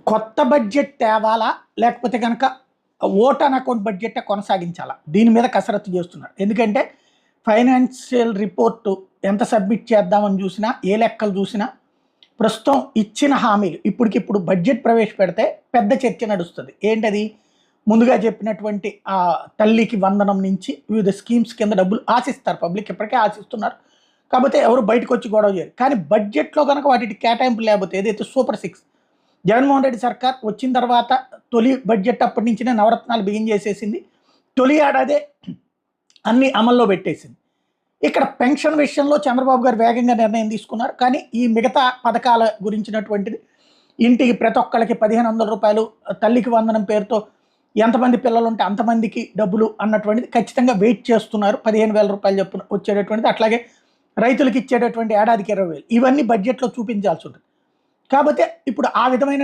కొత్త బడ్జెట్ తేవాలా? లేకపోతే గనక ఓట్ ఆన్ అకౌంట్ బడ్జెట్టే కొనసాగించాలా? దీని మీద కసరత్తు చేస్తున్నారు. ఎందుకంటే ఫైనాన్షియల్ రిపోర్టు ఎంత సబ్మిట్ చేద్దామని చూసినా, ఏ లెక్కలు చూసినా ప్రస్తుతం ఇచ్చిన హామీలు ఇప్పటికిప్పుడు బడ్జెట్ ప్రవేశపెడితే పెద్ద చర్చ నడుస్తది. ఏంటది? ముందుగా చెప్పినటువంటి తల్లికి వందనం నుంచి వివిధ స్కీమ్స్ కింద డబ్బులు ఆశిస్తారు. పబ్లిక్ ఇప్పటికే ఆశిస్తున్నారు. కాకపోతే ఎవరు బయటకొచ్చి గొడవ చేయరు. కానీ బడ్జెట్‌లో గనక వాటికి కేటాయింపులు లేకపోతే ఏదైతే సూపర్ 6 జగన్మోహన్ రెడ్డి సర్కార్ వచ్చిన తర్వాత తొలి బడ్జెట్ అప్పటి నుంచినే నవరత్నాలు బిగిన్ చేసేసింది. తొలి ఏడాదే అన్ని అమల్లో పెట్టేసింది. ఇక్కడ పెన్షన్ విషయంలో చంద్రబాబు గారు వేగంగా నిర్ణయం తీసుకున్నారు. కానీ ఈ మిగతా పథకాల గురించినటువంటిది ఇంటికి ప్రతి ఒక్కళ్ళకి రూ. 1500 తల్లికి వందనం పేరుతో ఎంతమంది పిల్లలుంటే అంతమందికి డబ్బులు అన్నటువంటిది ఖచ్చితంగా వెయిట్ చేస్తున్నారు. రూ. 15,000 చొప్పున వచ్చేటటువంటిది. అట్లాగే రైతులకు ఇచ్చేటటువంటి ఏడాదికి 20,000 ఇవన్నీ బడ్జెట్‌లో చూపించాల్సి ఉంటుంది. కాకపోతే ఇప్పుడు ఆ విధమైన